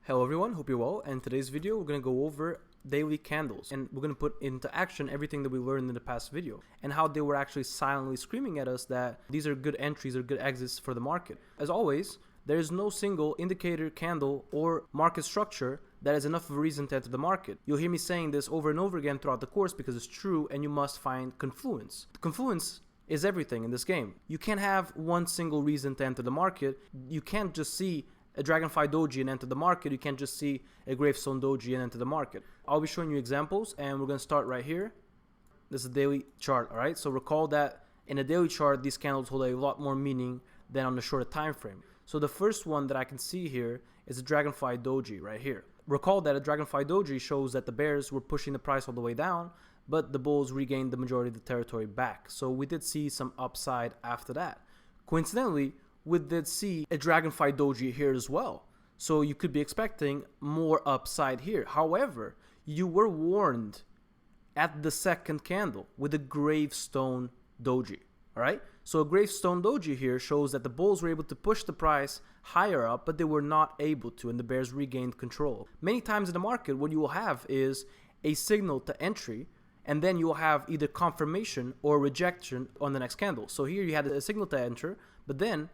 Hello everyone, hope you're well, and in today's video we're going to go over daily candles and we're going to put into action everything that we learned in the past video and how they were actually silently screaming at us that these are good entries or good exits for the market. As always, there is no single indicator, candle, or market structure that is enough of a reason to enter the market. You'll hear me saying this over and over again throughout the course because it's true, and you must find confluence. Confluence is everything in this game. You can't have one single reason to enter the market. You can't just see a Dragonfly Doji and enter the market. You can't just see a Gravestone Doji and enter the market. I'll be showing you examples, and we're going to start right here. This is a daily chart, all right? So recall that in a daily chart, these candles hold a lot more meaning than on the shorter time frame. So the first one that I can see here is a Dragonfly Doji right here. Recall that a Dragonfly Doji shows that the bears were pushing the price all the way down, but the bulls regained the majority of the territory back. So we did see some upside after that. Coincidentally, we did see a Dragonfly Doji here as well. So you could be expecting more upside here. However, you were warned at the second candle with a Gravestone Doji. All right. So a Gravestone Doji here shows that the bulls were able to push the price higher up, but they were not able to, and the bears regained control. Many times in the market, what you will have is a signal to entry, and then you will have either confirmation or rejection on the next candle. So here you had a signal to enter, but then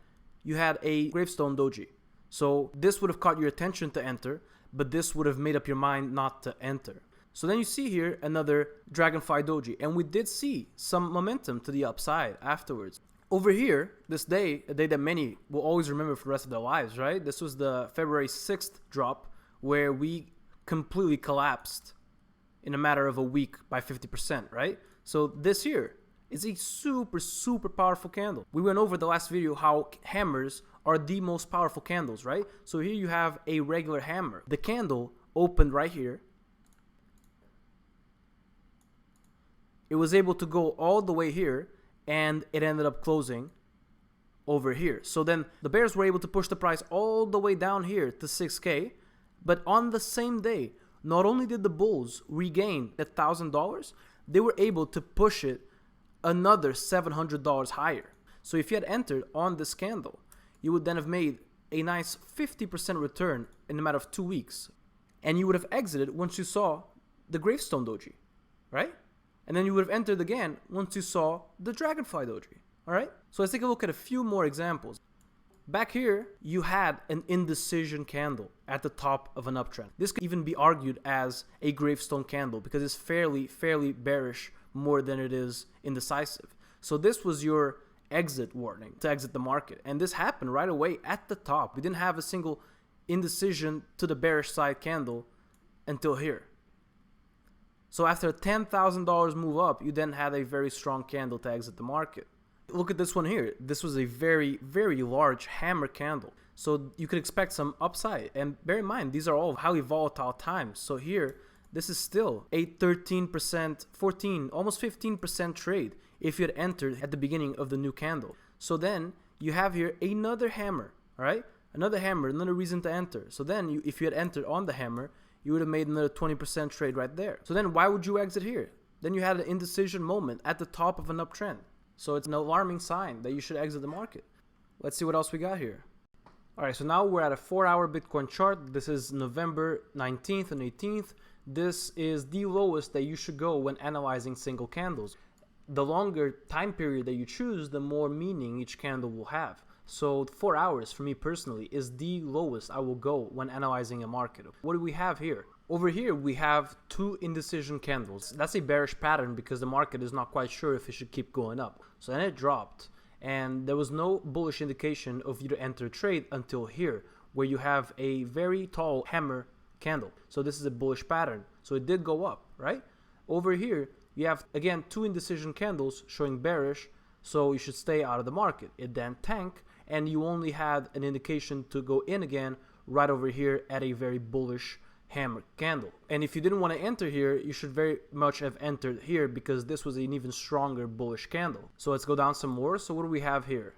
you had a Gravestone Doji. So this would have caught your attention to enter, but this would have made up your mind not to enter. So then you see here another Dragonfly Doji, and we did see some momentum to the upside afterwards. Over here, this day, a day that many will always remember for the rest of their lives, right? This was the February 6th drop where we completely collapsed in a matter of a week by 50%, right? So this here is a super powerful candle. We went over the last video how hammers are the most powerful candles, right? So here you have a regular hammer. The candle opened right here. It was able to go all the way here, and it ended up closing over here. So then the bears were able to push the price all the way down here to 6K, but on the same day, not only did the bulls regain $1,000, they were able to push it another $700 higher. So if you had entered on this candle, you would then have made a nice 50% return in a matter of 2 weeks. And you would have exited once you saw the Gravestone Doji, right? And then you would have entered again once you saw the Dragonfly Doji, all right? So let's take a look at a few more examples. Back here, you had an Indecision candle at the top of an uptrend. This could even be argued as a Gravestone candle because it's fairly bearish more than it is indecisive. So this was your exit warning to exit the market. And this happened right away at the top. We didn't have a single indecision to the bearish side candle until here. So after a $10,000 move up, you then had a very strong candle to exit the market. Look at this one here. This was a very large hammer candle. So you could expect some upside. And bear in mind, these are all highly volatile times. So here, this is still a 13%, 14, almost 15% trade if you had entered at the beginning of the new candle. So then you have here another hammer, all right? Another hammer, another reason to enter. So then if you had entered on the hammer, you would have made another 20% trade right there. So then why would you exit here? Then you had an indecision moment at the top of an uptrend. So it's an alarming sign that you should exit the market. Let's see what else we got here. All right, so now we're at a 4-hour Bitcoin chart. This is November 19th and 18th. This is the lowest that you should go when analyzing single candles. The longer time period that you choose, the more meaning each candle will have. So 4 hours for me personally is the lowest I will go when analyzing a market. What do we have here? Over here we have two indecision candles. That's a bearish pattern because the market is not quite sure if it should keep going up. So then it dropped, and there was no bullish indication of you to enter a trade until here, where you have a very tall hammer candle. So this is a bullish pattern. So it did go up, right? Over here you have again two indecision candles showing bearish, so you should stay out of the market. It then tanked, and you only had an indication to go in again right over here at a very bullish hammer candle. And if you didn't want to enter here, you should very much have entered here because this was an even stronger bullish candle. So let's go down some more. So what do we have here?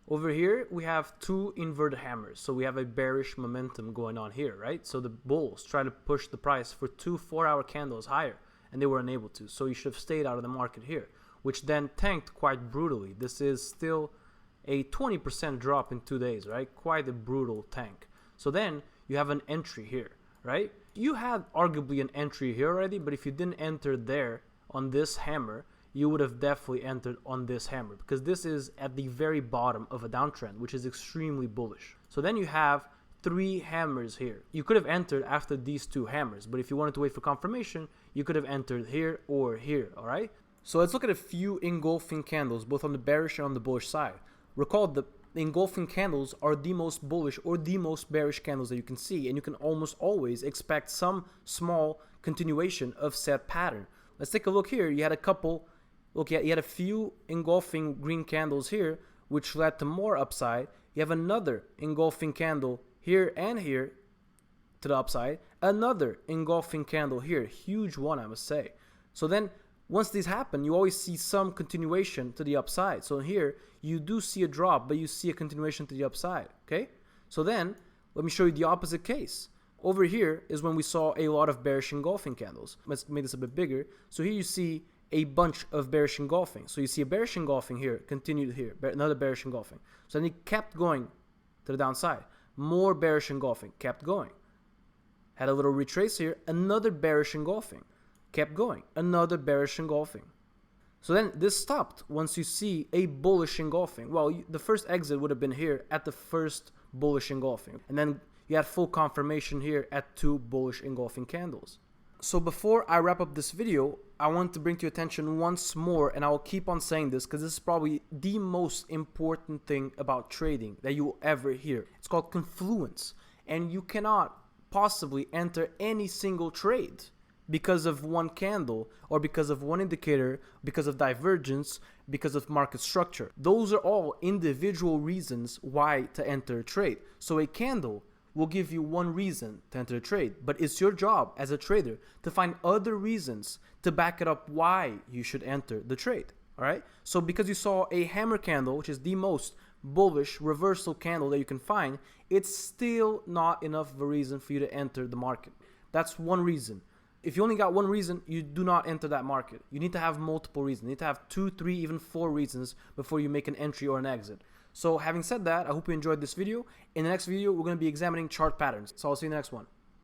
Over here we have two inverted hammers. So we have a bearish momentum going on here, right? So the bulls try to push the price for two 4-hour candles higher, and they were unable to. So you should have stayed out of the market here, which then tanked quite brutally. This is still a 20% drop in 2 days, right? Quite a brutal tank. So then you have an entry here, right? You had arguably an entry here already, but if you didn't enter there on this hammer, you would have definitely entered on this hammer, because this is at the very bottom of a downtrend, which is extremely bullish. So then you have 3 hammers here. You could have entered after these 2 hammers, but if you wanted to wait for confirmation, you could have entered here or here, all right? So let's look at a few engulfing candles, both on the bearish and on the bullish side. Recall the engulfing candles are the most bullish or the most bearish candles that you can see, and you can almost always expect some small continuation of said pattern. Let's take a look here. You had a couple, you had a few engulfing green candles here, which led to more upside. You have another engulfing candle here and here to the upside, another engulfing candle here, huge one, I must say. So then once these happen, you always see some continuation to the upside. So here you do see a drop, but you see a continuation to the upside. Okay, so then let me show you the opposite case. Over here is when we saw a lot of bearish engulfing candles. Let's make this a bit bigger. So here you see a bunch of bearish engulfing. So you see a bearish engulfing here, continued here, another bearish engulfing. So then it kept going to the downside. More bearish engulfing, kept going. Had a little retrace here, another bearish engulfing, kept going, another bearish engulfing. So then this stopped once you see a bullish engulfing. Well, the first exit would have been here at the first bullish engulfing. And then you had full confirmation here at 2 bullish engulfing candles. So before I wrap up this video, I want to bring to your attention once more, and I will keep on saying this because this is probably the most important thing about trading that you will ever hear. It's called Confluence, and you cannot possibly enter any single trade because of one candle or because of one indicator, because of divergence, because of market structure. Those are all individual reasons why to enter a trade. So a candle will give you one reason to enter a trade, but it's your job as a trader to find other reasons to back it up why you should enter the trade. All right, so because you saw a hammer candle, which is the most bullish reversal candle that you can find, it's still not enough of a reason for you to enter the market. That's one reason. If you only got one reason, you do not enter that market. You need to have multiple reasons. You need to have 2, 3, even 4 reasons before you make an entry or an exit. So having said that, I hope you enjoyed this video. In the next video, we're going to be examining chart patterns. So I'll see you in the next one.